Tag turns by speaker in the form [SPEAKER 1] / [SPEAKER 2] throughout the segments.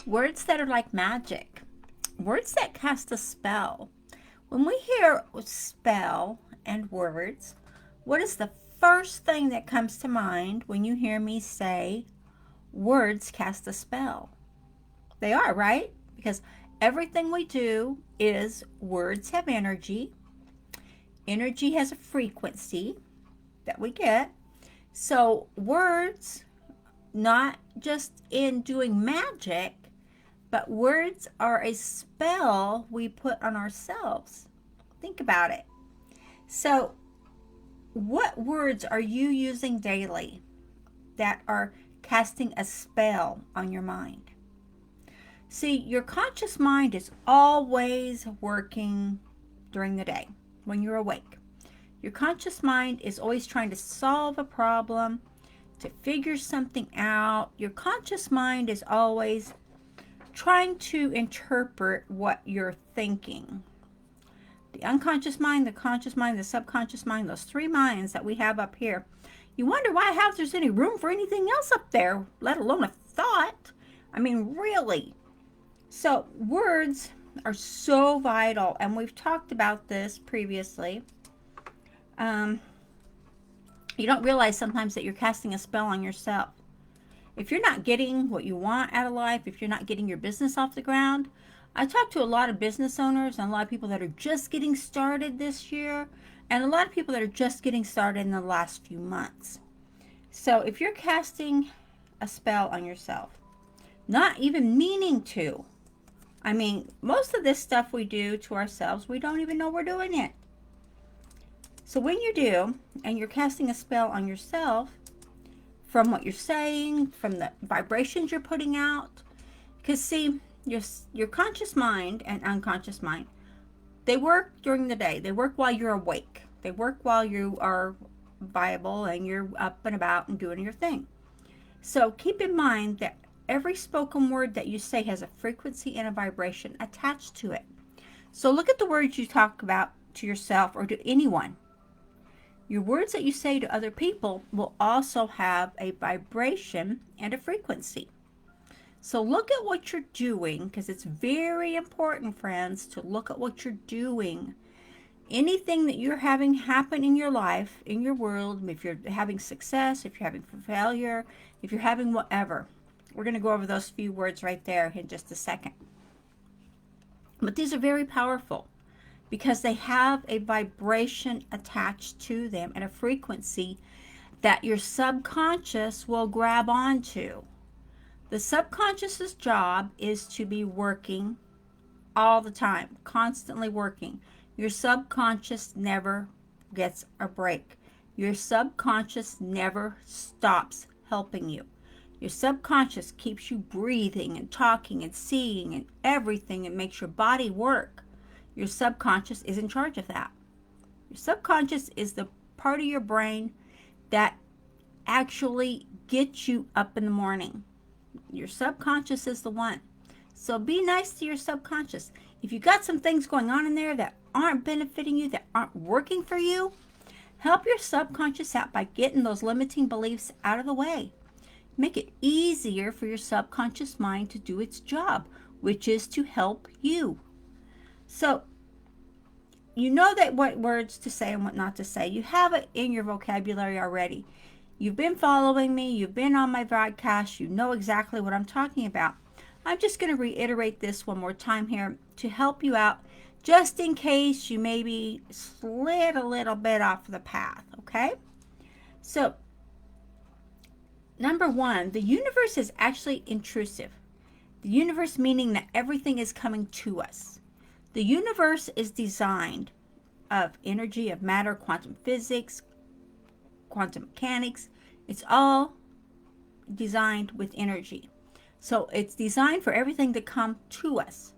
[SPEAKER 1] Words that are like magic. Words that cast a spell. When we hear spell and words, what is the first thing that comes to mind when you hear me say words cast a spell? They are, right? Because everything we do is words have energy. Energy has a frequency that we get. So words, not just in doing magic, but words are a spell we put on ourselves. Think about it. So, what words are you using daily that are casting a spell on your mind? See, your conscious mind is always working during the day when you're awake. Your conscious mind is always trying to solve a problem, to figure something out. Your conscious mind is always trying to interpret what you're thinking. The unconscious mind, the conscious mind, the subconscious mind, those three minds that we have up here. You wonder why how there's any room for anything else up there, let alone a thought. I mean, really. So words are so vital, and we've talked about this previously. You don't realize sometimes that you're casting a spell on yourself. If you're not getting what you want out of life, if you're not getting your business off the ground, I talk to a lot of business owners and a lot of people that are just getting started this year, and a lot of people that are just getting started in the last few months. So if you're casting a spell on yourself, not even meaning to, I mean, most of this stuff we do to ourselves, we don't even know we're doing it. So when you do, and you're casting a spell on yourself, from what you're saying, from the vibrations you're putting out, because see, your conscious mind and unconscious mind, they work during the day. They work while you're awake. They work while you are viable and you're up and about and doing your thing. So keep in mind that every spoken word that you say has a frequency and a vibration attached to it. So look at the words you talk about to yourself or to anyone. Your words that you say to other people will also have a vibration and a frequency. So look at what you're doing, because it's very important, friends, to look at what you're doing. Anything that you're having happen in your life, in your world, if you're having success, if you're having failure, if you're having whatever. We're going to go over those few words right there in just a second. But these are very powerful, because they have a vibration attached to them and a frequency that your subconscious will grab onto. The subconscious's job is to be working all the time, constantly working. Your subconscious never gets a break. Your subconscious never stops helping you. Your subconscious keeps you breathing and talking and seeing and everything. It makes your body work. Your subconscious is in charge of that. Your subconscious is the part of your brain that actually gets you up in the morning. Your subconscious is the one. So be nice to your subconscious. If you got some things going on in there that aren't benefiting you, that aren't working for you, help your subconscious out by getting those limiting beliefs out of the way. Make it easier for your subconscious mind to do its job, which is to help you. So, you know that what words to say and what not to say. You have it in your vocabulary already. You've been following me. You've been on my broadcast. You know exactly what I'm talking about. I'm just going to reiterate this one more time here to help you out, just in case you maybe slid a little bit off the path, okay? So, number one, the universe is actually intrusive. The universe meaning that everything is coming to us. The universe is designed of energy, of matter, quantum physics, quantum mechanics. It's all designed with energy. So it's designed for everything to come to us.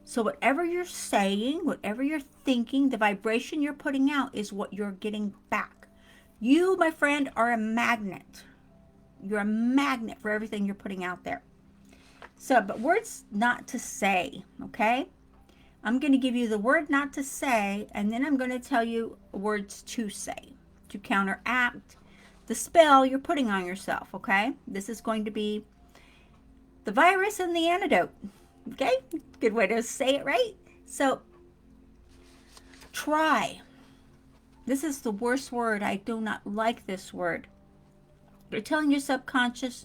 [SPEAKER 1] So whatever you're saying, whatever you're thinking, the vibration you're putting out is what you're getting back. You, my friend, are a magnet. You're a magnet for everything you're putting out there. So, but words not to say, okay? I'm going to give you the word not to say, and then I'm going to tell you words to say to counteract the spell you're putting on yourself, okay? This is going to be the virus and the antidote. Okay? Good way to say it, right? So, try. This is the worst word. I do not like this word. You're telling your subconscious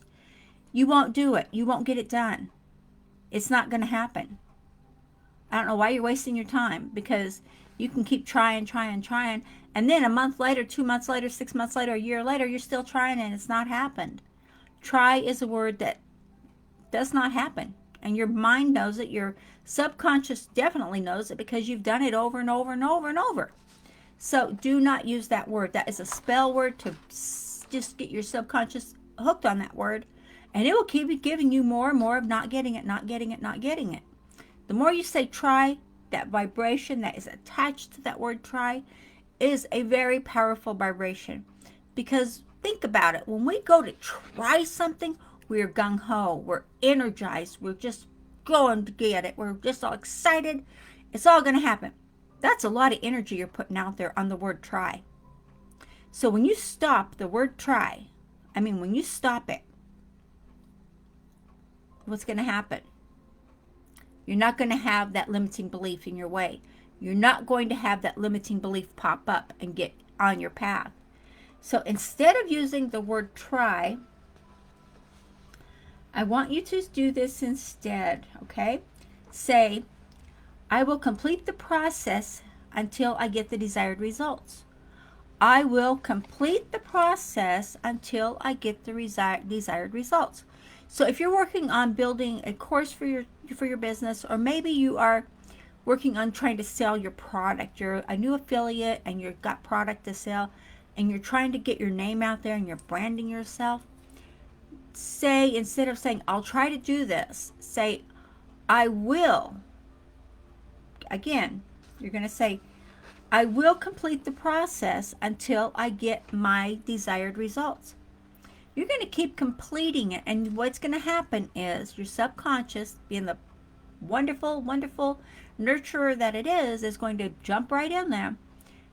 [SPEAKER 1] you won't do it. You won't get it done. It's not going to happen. I don't know why you're wasting your time, because you can keep trying, and then a month later, 2 months later, 6 months later, a year later, you're still trying and it's not happened. Try is a word that does not happen. And your mind knows it. Your subconscious definitely knows it, because you've done it over and over and over and over. So do not use that word. That is a spell word to just get your subconscious hooked on that word. And it will keep giving you more and more of not getting it, not getting it, not getting it. The more you say try, that vibration that is attached to that word try is a very powerful vibration. Because think about it. When we go to try something, we're gung-ho. We're energized. We're just going to get it. We're just all excited. It's all going to happen. That's a lot of energy you're putting out there on the word try. So when you stop the word try, when you stop it, what's going to happen? You're not going to have that limiting belief in your way. You're not going to have that limiting belief pop up and get on your path. So instead of using the word try, I want you to do this instead, okay? Say, I will complete the process until I get the desired results. I will complete the process until I get the desired results. So if you're working on building a course for your business, or maybe you are working on trying to sell your product, you're a new affiliate and you've got product to sell, and you're trying to get your name out there and you're branding yourself, say, instead of saying, I'll try to do this, say, I will. Again, you're going to say, I will complete the process until I get my desired results. You're going to keep completing it, and what's going to happen is your subconscious, being the wonderful, wonderful nurturer that it is going to jump right in there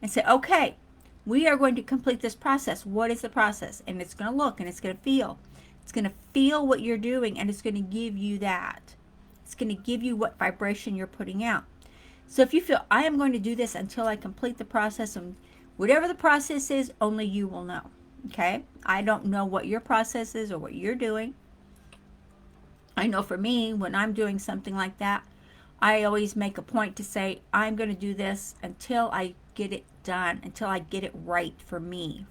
[SPEAKER 1] and say, okay, we are going to complete this process. What is the process? And it's going to look and it's going to feel. It's going to feel what you're doing, and it's going to give you that. It's going to give you what vibration you're putting out. So if you feel, I am going to do this until I complete the process, and whatever the process is, only you will know. Okay? I don't know what your process is or what you're doing. I know for me, when I'm doing something like that, I always make a point to say, I'm going to do this until I get it done, until I get it right for me,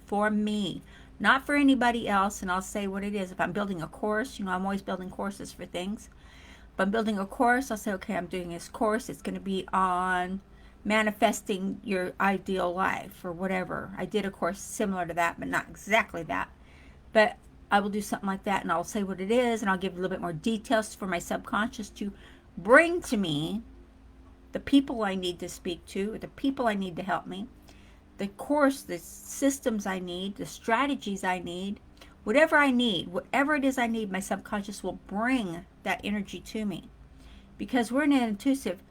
[SPEAKER 1] not for anybody else. And I'll say what it is. If I'm building a course, I'm always building courses for things. If I'm building a course, I'll say, okay, I'm doing this course. It's going to be on manifesting your ideal life or whatever. I did a course similar to that, but not exactly that. But I will do something like that, and I'll say what it is, and I'll give a little bit more details for my subconscious to bring to me the people I need to speak to, or the people I need to help me, the course, the systems I need, the strategies I need, whatever it is I need, my subconscious will bring that energy to me. Because we're in an intuitive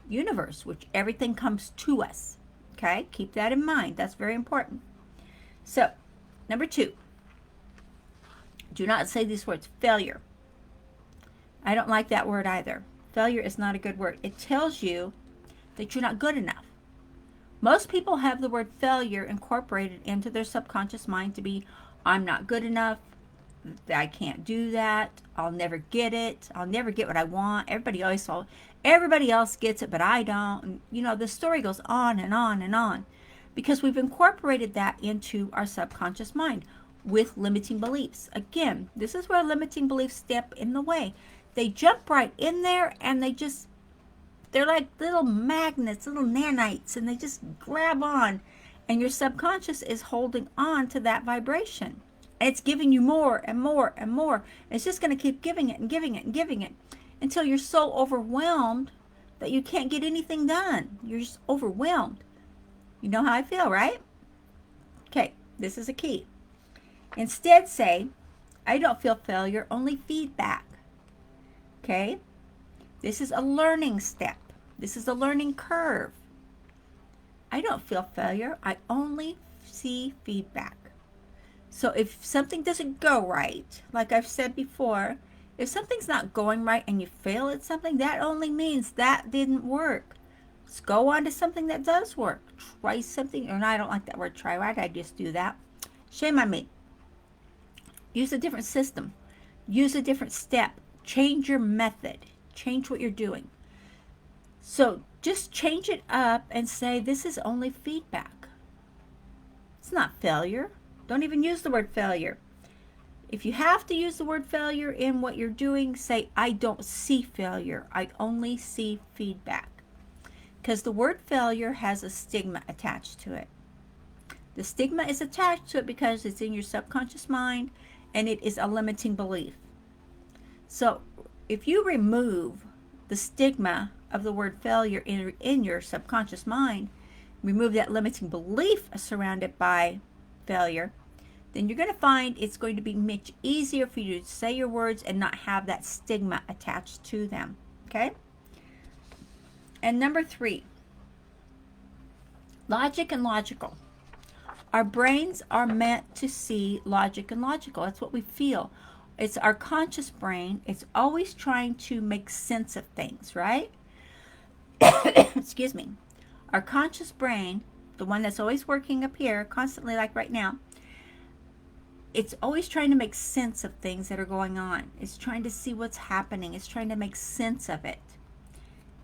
[SPEAKER 1] universe, which everything comes to us. Okay? Keep that in mind. That's very important. So, number 2. Do not say these words. Failure. I don't like that word either. Failure is not a good word. It tells you that you're not good enough. Most people have the word failure incorporated into their subconscious mind to be, I'm not good enough, I can't do that, I'll never get it, I'll never get what I want, everybody else gets it, but I don't. And, the story goes on and on and on, because we've incorporated that into our subconscious mind with limiting beliefs. Again, this is where limiting beliefs step in the way. They jump right in there, and they're like little magnets, little nanites, and they just grab on, and your subconscious is holding on to that vibration. And it's giving you more and more and more. And it's just going to keep giving it and giving it and giving it until you're so overwhelmed that you can't get anything done. You're just overwhelmed. You know how I feel, right? Okay, this is a key. Instead say, I don't feel failure, only feedback. Okay? This is a learning step. This is a learning curve. I don't feel failure. I only see feedback. So if something doesn't go right, like I've said before, If something's not going right and you fail at something, that only means that didn't work. Let's go on to something that does work. Try something, or no, I don't like that word try. Why did I just do that? Shame on me. Use a different system. Use a different step. Change your method. Change what you're doing. So just change it up and say, this is only feedback. It's not failure. Don't even use the word failure. If you have to use the word failure in what you're doing, say, I don't see failure. I only see feedback. Because the word failure has a stigma attached to it. The stigma is attached to it because it's in your subconscious mind and it is a limiting belief. So if you remove the stigma of the word failure in your subconscious mind, remove that limiting belief surrounded by failure, then you're going to find it's going to be much easier for you to say your words and not have that stigma attached to them. Okay? And number 3, logic and logical. Our brains are meant to see logic and logical. That's what we feel. It's our conscious brain. It's always trying to make sense of things, right? Excuse me. Our conscious brain, the one that's always working up here constantly, like right now, it's always trying to make sense of things that are going on. It's trying to see what's happening. It's trying to make sense of it.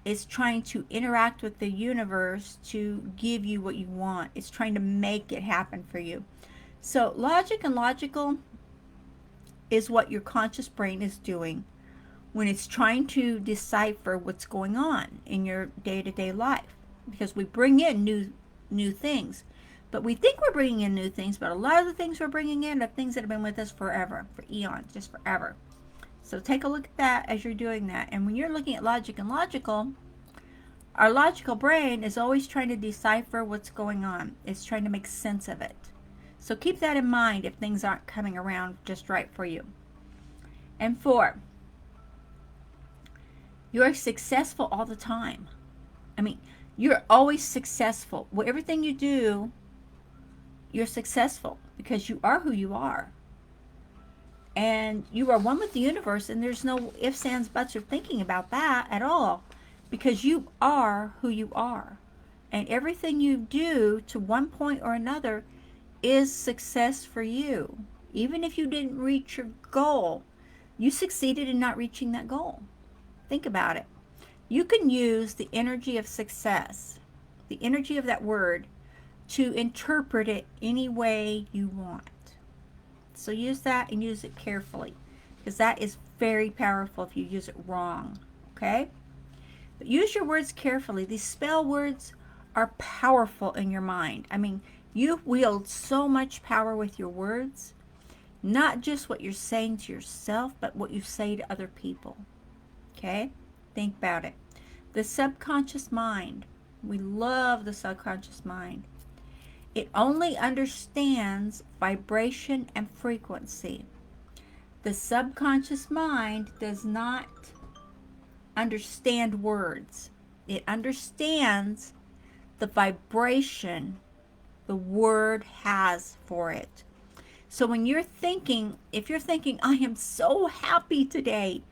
[SPEAKER 1] It's trying to interact with the universe to give you what you want. It's trying to make it happen for you. So logic and logical is what your conscious brain is doing when it's trying to decipher what's going on in your day-to-day life. Because we bring in new things. But we think we're bringing in new things, but a lot of the things we're bringing in are things that have been with us forever, for eons, just forever. So take a look at that as you're doing that. And when you're looking at logic and logical, our logical brain is always trying to decipher what's going on. It's trying to make sense of it. So keep that in mind if things aren't coming around just right for you. And 4, you're successful all the time. I mean, you're always successful. Well, everything you do, you're successful because you are who you are. And you are one with the universe, and there's no ifs, ands, buts, or thinking about that at all, because you are who you are. And everything you do to one point or another is success for you. Even if you didn't reach your goal, you succeeded in not reaching that goal. Think about it. You can use the energy of success, the energy of that word, to interpret it any way you want. So use that and use it carefully, because that is very powerful if you use it wrong, okay? But use your words carefully. These spell words are powerful in your mind. I mean, you wield so much power with your words, not just what you're saying to yourself, but what you say to other people, okay? Think about it. The subconscious mind, we love the subconscious mind. It only understands vibration and frequency. The subconscious mind does not understand words. It understands the vibration the word has for it. So when you're thinking, if you're thinking, I am so happy today,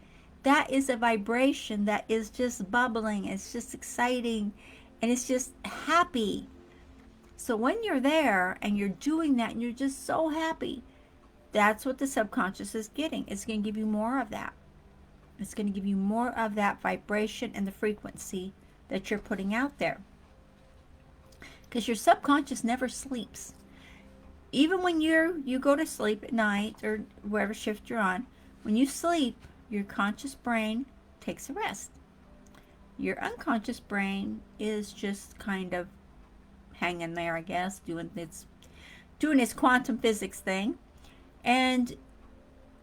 [SPEAKER 1] that is a vibration that is just bubbling. It's just exciting, and it's just happy. So when you're there and you're doing that and you're just so happy, that's what the subconscious is getting. It's going to give you more of that. It's going to give you more of that vibration and the frequency that you're putting out there. Because your subconscious never sleeps. Even when you go to sleep at night or whatever shift you're on, when you sleep, your conscious brain takes a rest. Your unconscious brain is just kind of hanging there, I guess, doing its quantum physics thing. And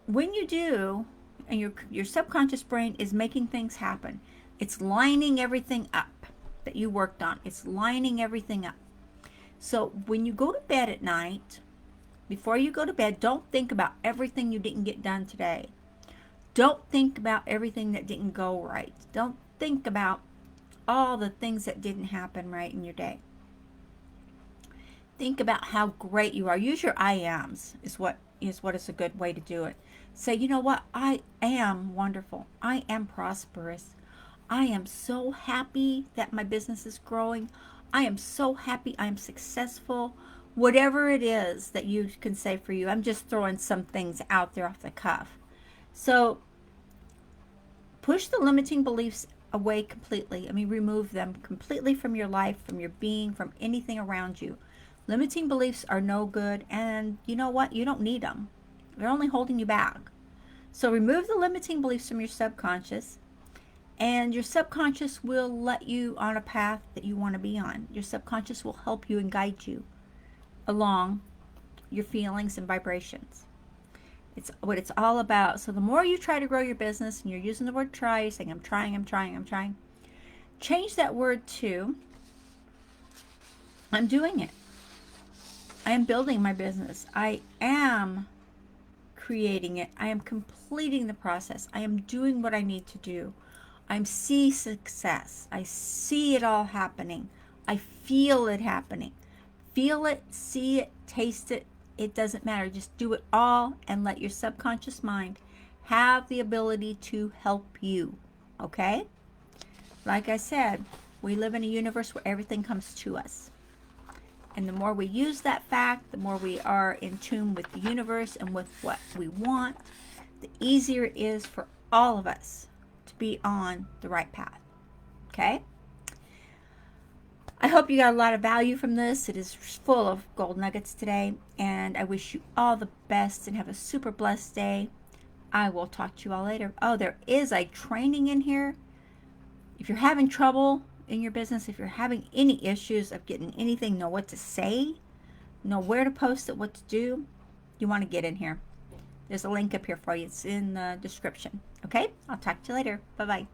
[SPEAKER 1] when you do, and your subconscious brain is making things happen, it's lining everything up that you worked on. It's lining everything up. So when you go to bed at night, before you go to bed, don't think about everything you didn't get done today. Don't think about everything that didn't go right. Don't think about all the things that didn't happen right in your day. Think about how great you are. Use your I ams is what is a good way to do it. Say, you know what? I am wonderful. I am prosperous. I am so happy that my business is growing. I am so happy I am successful. Whatever it is that you can say for you, I'm just throwing some things out there off the cuff. So push the limiting beliefs away completely. I mean, remove them completely from your life, from your being, from anything around you. Limiting beliefs are no good, and you know what? You don't need them. They're only holding you back. So remove the limiting beliefs from your subconscious, and your subconscious will let you on a path that you want to be on. Your subconscious will help you and guide you along your feelings and vibrations. It's what it's all about. So the more you try to grow your business, and you're using the word try, you're saying, I'm trying, I'm trying, I'm trying. Change that word to, I'm doing it. I am building my business. I am creating it. I am completing the process. I am doing what I need to do. I see success. I see it all happening. I feel it happening. Feel it, see it, taste it. It doesn't matter. Just do it all and let your subconscious mind have the ability to help you. Okay? Like I said, we live in a universe where everything comes to us. And the more we use that fact, the more we are in tune with the universe and with what we want, the easier it is for all of us to be on the right path. Okay? I hope you got a lot of value from this. It is full of gold nuggets today. And I wish you all the best and have a super blessed day. I will talk to you all later. Oh, there is a training in here. If you're having trouble in your business, if you're having any issues of getting anything, know what to say, know where to post it, what to do, you want to get in here. There's a link up here for you. It's in the description. Okay? I'll talk to you later. Bye-bye.